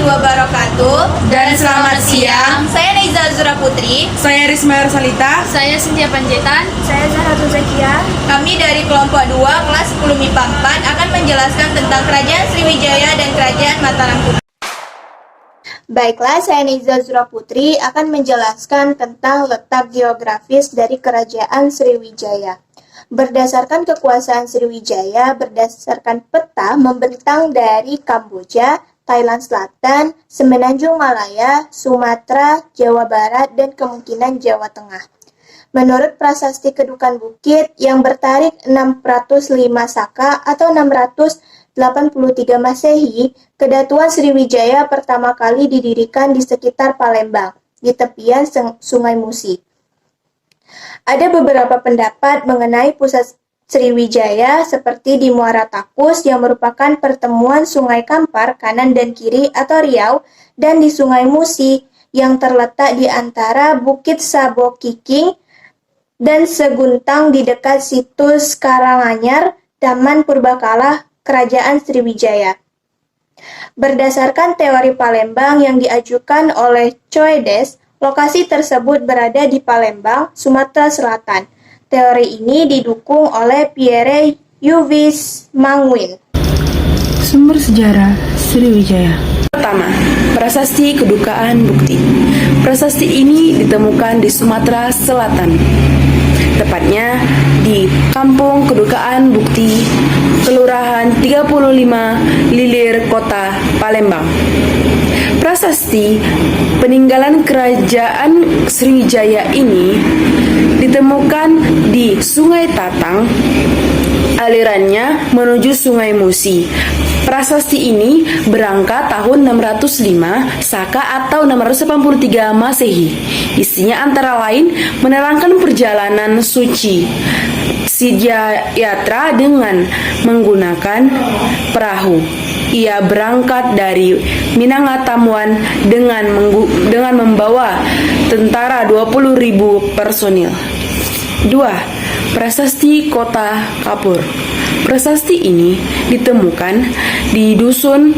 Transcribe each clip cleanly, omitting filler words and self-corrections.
wabarakatuh. Dan selamat siang. Saya Neiza Azura Putri. Saya Risma Rosalita. Saya Cynthia Panjaitan. Saya Zahratul Zakia. Kami dari kelompok 2 kelas 10 MIPA 4 akan menjelaskan tentang Kerajaan Sriwijaya dan Kerajaan Mataram Kuno. Baiklah, saya Neiza Azura Putri akan menjelaskan tentang letak geografis dari Kerajaan Sriwijaya. Berdasarkan kekuasaan Sriwijaya, berdasarkan peta membentang dari Kamboja, Thailand Selatan, Semenanjung Malaya, Sumatera, Jawa Barat, dan kemungkinan Jawa Tengah. Menurut Prasasti Kedukan Bukit yang bertarik 605 Saka atau 683 Masehi, Kedatuan Sriwijaya pertama kali didirikan di sekitar Palembang, di tepian Sungai Musi. Ada beberapa pendapat mengenai pusat Sriwijaya seperti di Muara Takus yang merupakan pertemuan Sungai Kampar kanan dan kiri atau Riau, dan di Sungai Musi yang terletak di antara Bukit Sabo Kiking dan Seguntang di dekat situs Karanganyar, Taman Purbakala, Kerajaan Sriwijaya. Berdasarkan teori Palembang yang diajukan oleh Choi Des, lokasi tersebut berada di Palembang, Sumatera Selatan. Teori ini didukung oleh Pierre Yves Mangwin. Sumber sejarah Sriwijaya. Pertama, Prasasti Kedukaan Bukti. Prasasti ini ditemukan di Sumatera Selatan, tepatnya di Kampung Kedukaan Bukti, Kelurahan 35 Lilir, Kota Palembang. Prasasti peninggalan Kerajaan Sriwijaya ini ditemukan di Sungai Tatang, alirannya menuju Sungai Musi. Prasasti ini berangka tahun 605 Saka atau 683 Masehi. Isinya antara lain menerangkan perjalanan suci Siddhayatra dengan menggunakan perahu. Ia berangkat dari Minangkabau dengan membawa tentara 20.000 personil. 2. Prasasti Kota Kapur. Prasasti ini ditemukan di dusun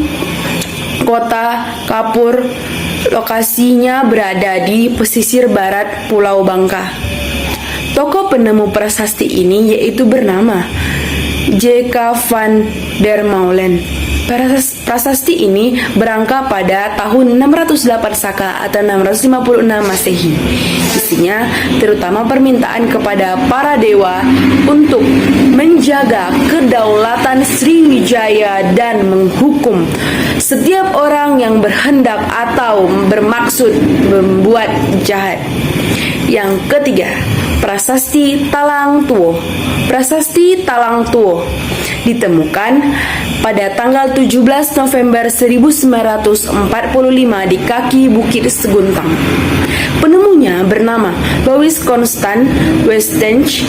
Kota Kapur. Lokasinya berada di pesisir barat Pulau Bangka. Tokoh penemu prasasti ini yaitu bernama J.K. van der Meulen. Prasasti ini berangka pada tahun 608 Saka atau 656 Masehi. Isinya terutama permintaan kepada para dewa untuk menjaga kedaulatan Sriwijaya dan menghukum setiap orang yang berhendak atau bermaksud membuat jahat. Yang ketiga, Prasasti Talang Tuo. Prasasti Talang Tuo ditemukan pada tanggal 17 November 1945 di kaki Bukit Seguntang. Penemunya bernama Louis Constant Westensch.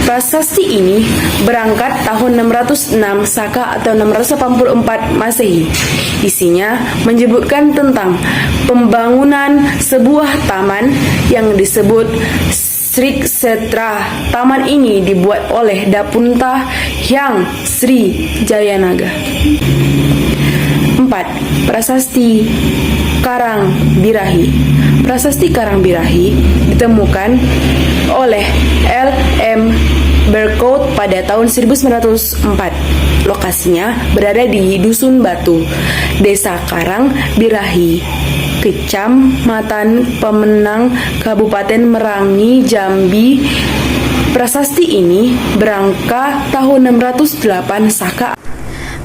Prasasti ini berangkat tahun 606 Saka atau 684 Masehi. Isinya menyebutkan tentang pembangunan sebuah taman yang disebut Sri Setra. Taman ini dibuat oleh Dapunta Hyang Sri Jayanaga. 4. Prasasti Karang Birahi. Prasasti Karang Birahi ditemukan oleh L.M. Berkout pada tahun 1904. Lokasinya berada di Dusun Batu, Desa Karang Birahi, Kecamatan Pemenang, Kabupaten Merangi, Jambi. Prasasti ini berangka tahun 608 Saka.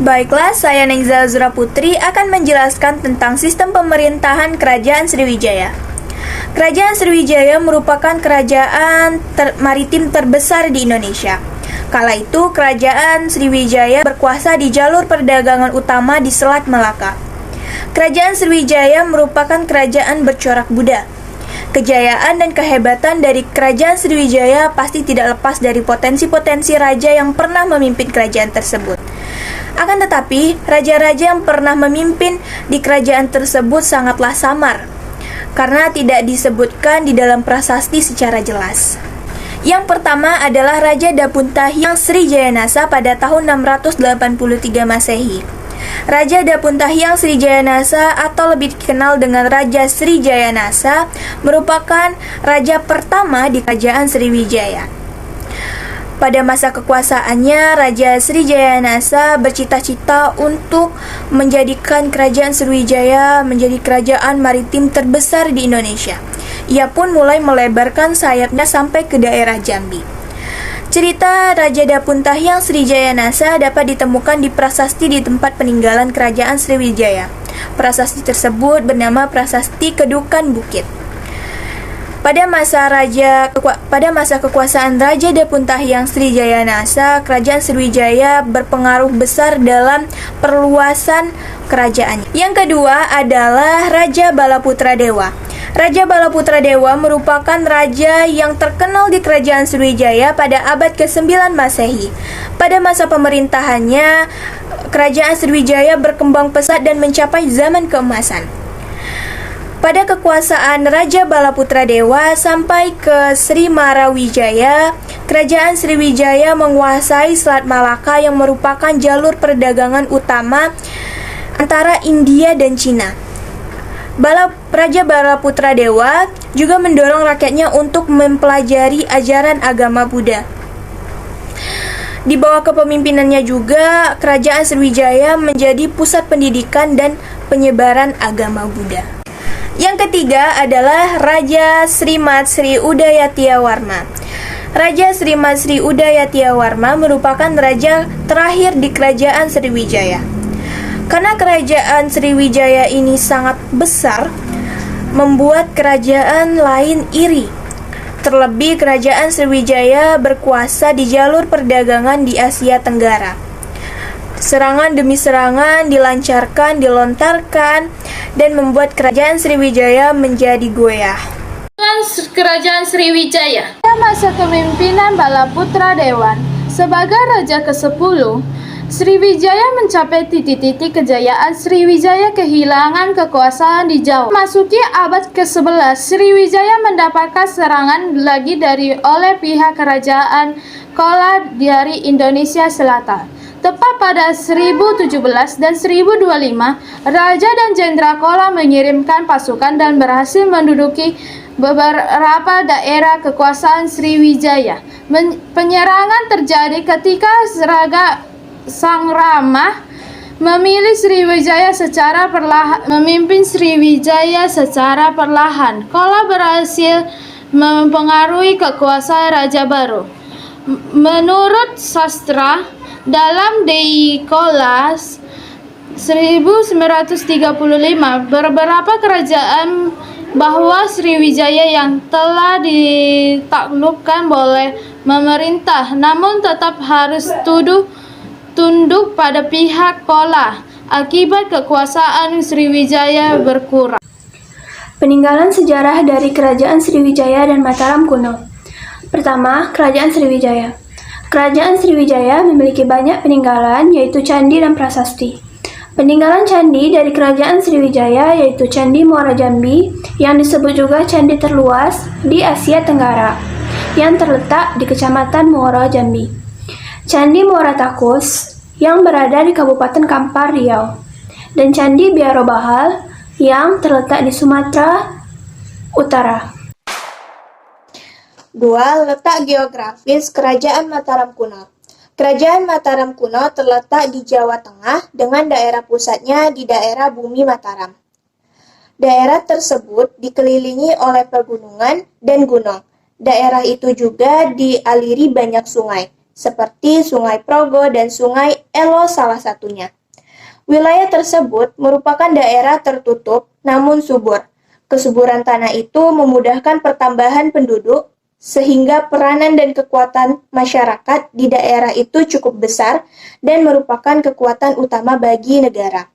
Baiklah, saya Neiza Azura Putri akan menjelaskan tentang sistem pemerintahan Kerajaan Sriwijaya. Kerajaan Sriwijaya merupakan kerajaan maritim terbesar di Indonesia. Kala itu, Kerajaan Sriwijaya berkuasa di jalur perdagangan utama di Selat Melaka. Kerajaan Sriwijaya merupakan kerajaan bercorak Buddha. Kejayaan dan kehebatan dari Kerajaan Sriwijaya pasti tidak lepas dari potensi-potensi raja yang pernah memimpin kerajaan tersebut. Akan tetapi, raja-raja yang pernah memimpin di kerajaan tersebut sangatlah samar, karena tidak disebutkan di dalam prasasti secara jelas. Yang pertama adalah Raja Dapunta Hyang Sri Jayanasa pada tahun 683 Masehi. Raja Dapuntahyang Srijayanasa atau lebih dikenal dengan Raja Srijayanasa merupakan raja pertama di Kerajaan Sriwijaya. Pada masa kekuasaannya, Raja Srijayanasa bercita-cita untuk menjadikan Kerajaan Sriwijaya menjadi kerajaan maritim terbesar di Indonesia. Ia pun mulai melebarkan sayapnya sampai ke daerah Jambi. Cerita Raja Dapuntahyang Srijayanasa dapat ditemukan di prasasti di tempat peninggalan Kerajaan Sriwijaya. Prasasti tersebut bernama Prasasti Kedukan Bukit. Pada masa kekuasaan Raja Dapuntahyang Srijayanasa, Kerajaan Sriwijaya berpengaruh besar dalam perluasan kerajaannya. Yang kedua adalah Raja Balaputra Dewa. Raja Balaputra Dewa merupakan raja yang terkenal di Kerajaan Sriwijaya pada abad ke-9 Masehi. Pada masa pemerintahannya, Kerajaan Sriwijaya berkembang pesat dan mencapai zaman keemasan. Pada kekuasaan Raja Balaputra Dewa sampai ke Sri Marawijaya, Kerajaan Sriwijaya menguasai Selat Malaka yang merupakan jalur perdagangan utama antara India dan Cina. Raja Balaputra Dewa juga mendorong rakyatnya untuk mempelajari ajaran agama Buddha. Di bawah kepemimpinannya juga, Kerajaan Sriwijaya menjadi pusat pendidikan dan penyebaran agama Buddha. Yang ketiga adalah Raja Srimat Sri Udayatiyawarma. Raja Srimat Sri Udayatiyawarma merupakan raja terakhir di Kerajaan Sriwijaya. Karena Kerajaan Sriwijaya ini sangat besar, membuat kerajaan lain iri. Terlebih Kerajaan Sriwijaya berkuasa di jalur perdagangan di Asia Tenggara. Serangan demi serangan dilancarkan, dilontarkan, dan membuat Kerajaan Sriwijaya menjadi goyah. Kerajaan Sriwijaya. Pada masa kepemimpinan Balaputra Dewa sebagai raja ke-10, Sriwijaya mencapai titik-titik kejayaan. Sriwijaya kehilangan kekuasaan di Jawa. Masuki abad ke-11, Sriwijaya mendapatkan serangan lagi oleh pihak kerajaan Chola dari Indonesia Selatan. Tepat pada 1017 dan 1025, Raja dan Jenderal Chola mengirimkan pasukan dan berhasil menduduki beberapa daerah kekuasaan Sriwijaya. Penyerangan terjadi ketika Sang Rama memimpin Sriwijaya secara perlahan. Chola berhasil mempengaruhi kekuasaan Raja baru. Menurut sastra, dalam Dei Chola 1935, beberapa kerajaan bahwa Sriwijaya yang telah ditaklukkan boleh memerintah, namun tetap harus tunduk pada pihak Chola. Akibat kekuasaan Sriwijaya berkurang. Peninggalan sejarah dari Kerajaan Sriwijaya dan Mataram kuno. Pertama, Kerajaan Sriwijaya. Kerajaan Sriwijaya memiliki banyak peninggalan, yaitu candi dan prasasti. Peninggalan candi dari Kerajaan Sriwijaya yaitu Candi Muara Jambi, yang disebut juga candi terluas di Asia Tenggara, yang terletak di Kecamatan Muara Jambi. Candi Muara Takus, yang berada di Kabupaten Kampar, Riau. Dan Candi Biaro Bahal, yang terletak di Sumatera Utara. 2. Letak geografis Kerajaan Mataram kuno. Kerajaan Mataram kuno terletak di Jawa Tengah dengan daerah pusatnya di daerah Bumi Mataram. Daerah tersebut dikelilingi oleh pegunungan dan gunung. Daerah itu juga dialiri banyak sungai, seperti Sungai Progo dan Sungai Elo salah satunya. Wilayah tersebut merupakan daerah tertutup namun subur. Kesuburan tanah itu memudahkan pertambahan penduduk, sehingga peranan dan kekuatan masyarakat di daerah itu cukup besar dan merupakan kekuatan utama bagi negara.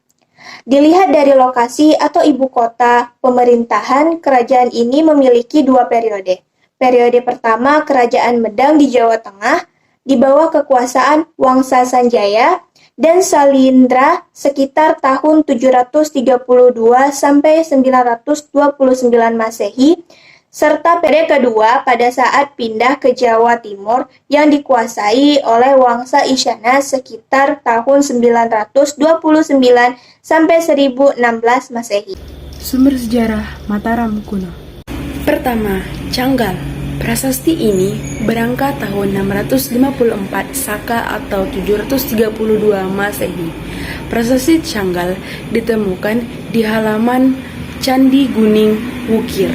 Dilihat dari lokasi atau ibu kota pemerintahan, kerajaan ini memiliki 2 periode. Periode pertama, Kerajaan Medang di Jawa Tengah, di bawah kekuasaan Wangsa Sanjaya dan Salindra sekitar tahun 732 sampai 929 Masehi, serta periode kedua pada saat pindah ke Jawa Timur yang dikuasai oleh Wangsa Isyana sekitar tahun 929 sampai 1016 Masehi. Sumber sejarah Mataram kuno. Pertama, Canggal. Prasasti ini berangkat tahun 654 Saka atau 732 Masehi. Prasasti Canggal ditemukan di halaman Candi Guning Wukir,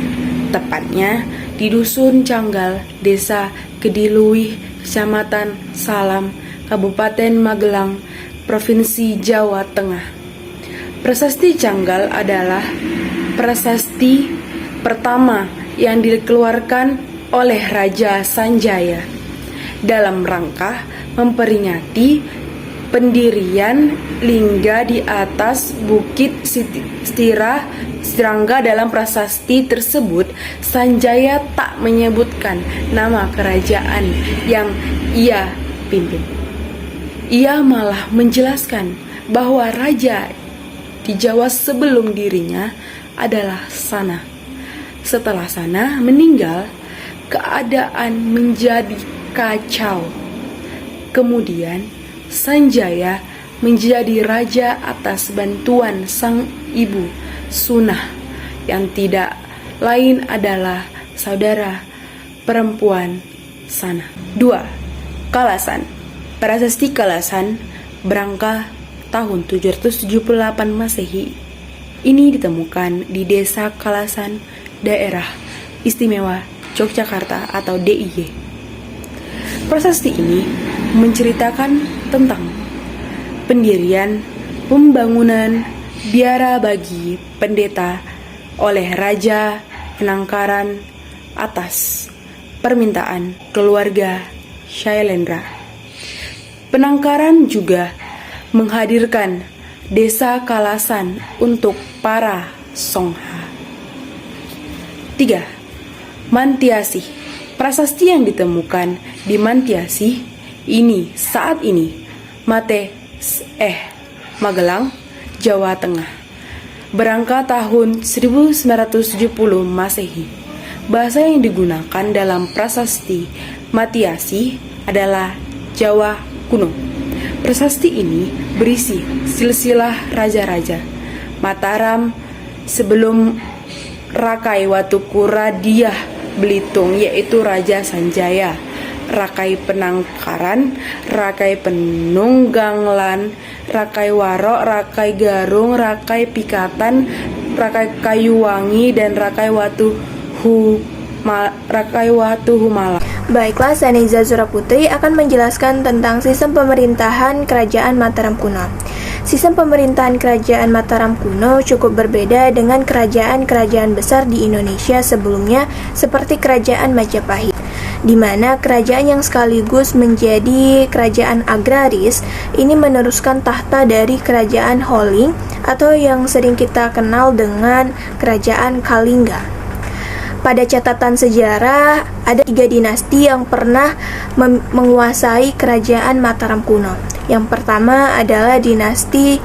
tepatnya di Dusun Canggal, Desa Kediluih, Kecamatan Salam, Kabupaten Magelang, Provinsi Jawa Tengah. Prasasti Canggal adalah prasasti pertama yang dikeluarkan oleh Raja Sanjaya dalam rangka memperingati pendirian lingga di atas Bukit Stirangga. Dalam prasasti tersebut, Sanjaya tak menyebutkan nama kerajaan yang ia pimpin. Ia malah menjelaskan bahwa raja di Jawa sebelum dirinya adalah Sana. Setelah Sana meninggal, keadaan menjadi kacau. Kemudian Sanjaya menjadi raja atas bantuan sang ibu Sunah yang tidak lain adalah saudara perempuan Sana. 2. Kalasan. Prasasti Kalasan berangkat tahun 778 Masehi. Ini ditemukan di Desa Kalasan, Daerah Istimewa Yogyakarta atau DIY. Prasasti ini menceritakan tentang pendirian pembangunan biara bagi pendeta oleh Raja Penangkaran atas permintaan keluarga Shailendra. Penangkaran juga menghadirkan Desa Kalasan untuk para Songha. 3. Mantiasih. Prasasti yang ditemukan di Mantiasih ini saat ini Magelang, Jawa Tengah. Berangkat tahun 1970 Masehi. Bahasa yang digunakan dalam prasasti Mantiasih adalah Jawa kuno. Prasasti ini berisi silsilah raja-raja Mataram sebelum Rakai Watukuradiah Belitung, yaitu Raja Sanjaya, Rakai Penangkaran, Rakai Penungganglan, Rakai Warok, Rakai Garung, Rakai Pikatan, Rakai Kayuwangi, dan Rakai Watuhumala. Baiklah, saya Neza Suraputri akan menjelaskan tentang sistem pemerintahan Kerajaan Mataram kuno. Sistem pemerintahan Kerajaan Mataram kuno cukup berbeda dengan kerajaan-kerajaan besar di Indonesia sebelumnya seperti Kerajaan Majapahit, di mana kerajaan yang sekaligus menjadi kerajaan agraris ini meneruskan tahta dari Kerajaan Holing atau yang sering kita kenal dengan Kerajaan Kalingga. Pada catatan sejarah, ada 3 dinasti yang pernah menguasai Kerajaan Mataram kuno. Yang pertama adalah dinasti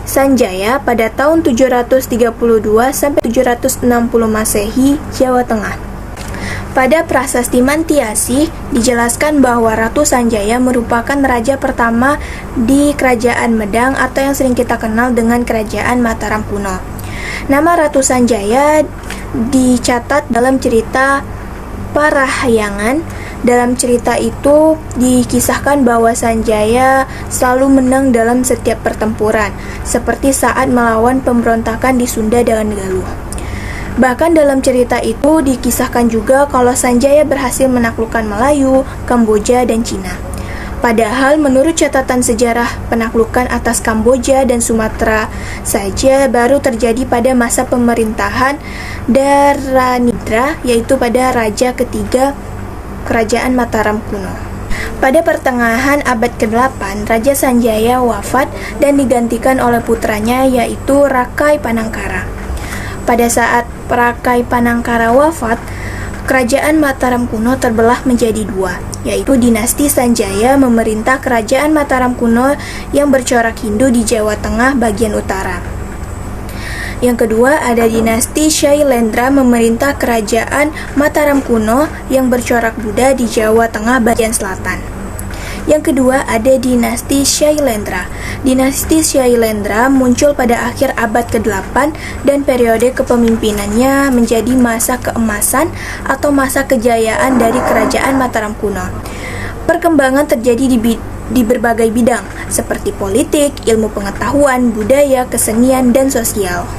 Sanjaya pada tahun 732 sampai 760 Masehi, Jawa Tengah. Pada prasasti Mantiasih dijelaskan bahwa Ratu Sanjaya merupakan raja pertama di Kerajaan Medang atau yang sering kita kenal dengan Kerajaan Mataram kuno. Nama Ratu Sanjaya dicatat dalam cerita Parahyangan. Dalam cerita itu dikisahkan bahwa Sanjaya selalu menang dalam setiap pertempuran, seperti saat melawan pemberontakan di Sunda dan Galuh. Bahkan dalam cerita itu dikisahkan juga kalau Sanjaya berhasil menaklukkan Melayu, Kamboja, dan Cina. Padahal menurut catatan sejarah, penaklukan atas Kamboja dan Sumatera saja baru terjadi pada masa pemerintahan Dharanidra, yaitu pada Raja ketiga Kerajaan Mataram kuno. Pada pertengahan abad ke-8, Raja Sanjaya wafat dan digantikan oleh putranya yaitu Rakai Panangkara. Pada saat Rakai Panangkara wafat, Kerajaan Mataram kuno terbelah menjadi 2, yaitu dinasti Sanjaya memerintah Kerajaan Mataram kuno yang bercorak Hindu di Jawa Tengah bagian utara. Yang kedua ada dinasti Syailendra memerintah kerajaan Mataram kuno yang bercorak Buddha di Jawa Tengah bagian selatan. Yang kedua ada dinasti Syailendra. Dinasti Syailendra muncul pada akhir abad ke-8 dan periode kepemimpinannya menjadi masa keemasan atau masa kejayaan dari kerajaan Mataram kuno. Perkembangan terjadi di berbagai bidang seperti politik, ilmu pengetahuan, budaya, kesenian, dan sosial.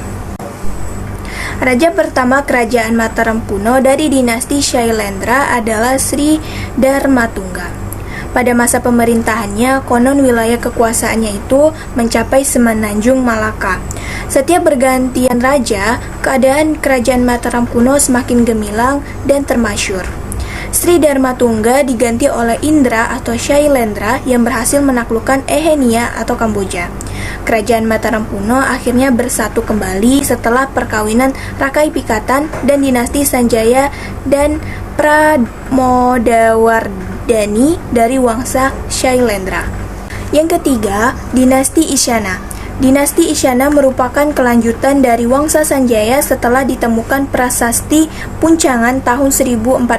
Raja pertama kerajaan Mataram kuno dari dinasti Syailendra adalah Sri Dharmatungga. Pada masa pemerintahannya, konon wilayah kekuasaannya itu mencapai Semenanjung Malaka. Setiap bergantian raja, keadaan kerajaan Mataram kuno semakin gemilang dan termasyur. Sri Dharmatungga diganti oleh Indra atau Syailendra yang berhasil menaklukkan Ehenia atau Kamboja. Kerajaan Mataram kuno akhirnya bersatu kembali setelah perkawinan Rakai Pikatan dan dinasti Sanjaya dan Pramodawardhani dari wangsa Syailendra. Yang ketiga, dinasti Isyana. Dinasti Isyana merupakan kelanjutan dari wangsa Sanjaya setelah ditemukan prasasti Puncangan tahun 1041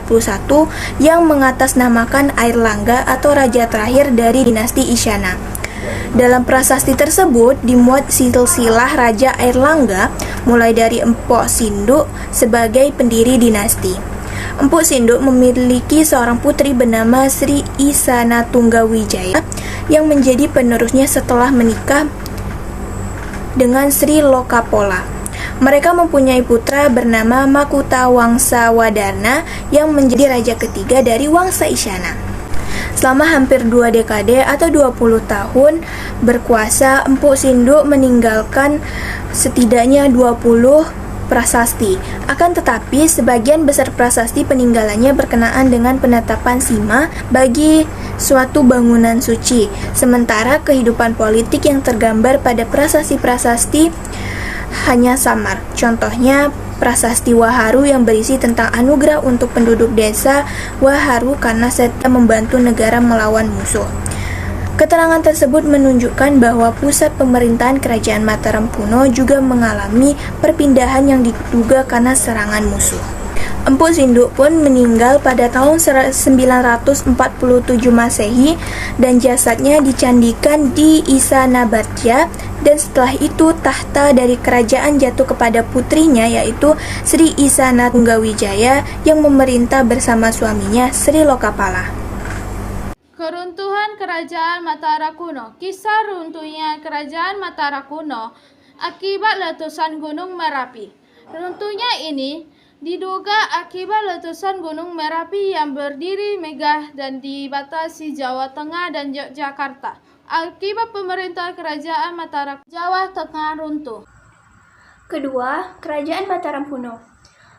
yang mengatasnamakan Airlangga atau raja terakhir dari dinasti Isyana. Dalam prasasti tersebut dimuat silsilah Raja Airlangga mulai dari Empok Sinduk sebagai pendiri dinasti. Empuk Sinduk memiliki seorang putri bernama Sri Isana Tunggawijaya yang menjadi penerusnya setelah menikah dengan Sri Lokapola. Mereka mempunyai putra bernama Makuta Wangsawadana yang menjadi raja ketiga dari wangsa Isyana. Selama hampir 2 dekade atau 20 tahun berkuasa, Empuk Sinduk meninggalkan setidaknya 20 prasasti. Akan tetapi, sebagian besar prasasti peninggalannya berkenaan dengan penetapan sima bagi suatu bangunan suci. Sementara kehidupan politik yang tergambar pada prasasti-prasasti hanya samar. Contohnya, prasasti Waharu yang berisi tentang anugerah untuk penduduk desa Waharu karena setia membantu negara melawan musuh. Keterangan tersebut menunjukkan bahwa pusat pemerintahan kerajaan Mataram kuno juga mengalami perpindahan yang diduga karena serangan musuh. Empuk Sinduk pun meninggal pada tahun 947 Masehi dan jasadnya dicandikan di Isanabadya, dan setelah itu tahta dari kerajaan jatuh kepada putrinya yaitu Sri Isana Tunggawijaya yang memerintah bersama suaminya Sri Lokapala. Keruntuhan Kerajaan Mataram kuno. Kisah runtuhnya Kerajaan Mataram kuno akibat letusan Gunung Merapi. Runtuhnya ini diduga akibat letusan Gunung Merapi yang berdiri megah dan dibatasi Jawa Tengah dan Yogyakarta. Akibat pemerintah Kerajaan Mataram Jawa Tengah runtuh. Kedua, Kerajaan Mataram kuno.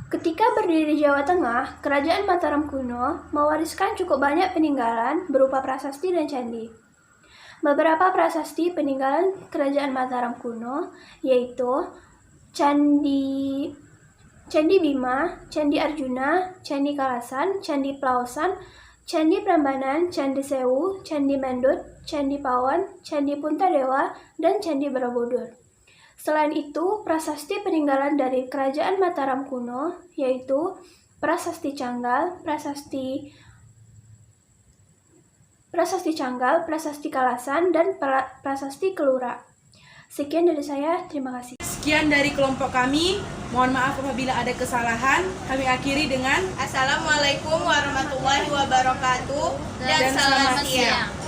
Ketika berdiri di Jawa Tengah, Kerajaan Mataram kuno mewariskan cukup banyak peninggalan berupa prasasti dan candi. Beberapa prasasti peninggalan Kerajaan Mataram kuno yaitu Candi Bima, Candi Arjuna, Candi Kalasan, Candi Plaosan, Candi Prambanan, Candi Sewu, Candi Mendut, Candi Pawan, Candi Puntadewa, dan Candi Borobudur. Selain itu, prasasti peninggalan dari Kerajaan Mataram kuno yaitu Prasasti Canggal, Prasasti Kalasan, dan Prasasti Kelura. Sekian dari saya, terima kasih. Sekian dari kelompok kami. Mohon maaf apabila ada kesalahan. Kami akhiri dengan Assalamualaikum warahmatullahi wabarakatuh dan selamat siang.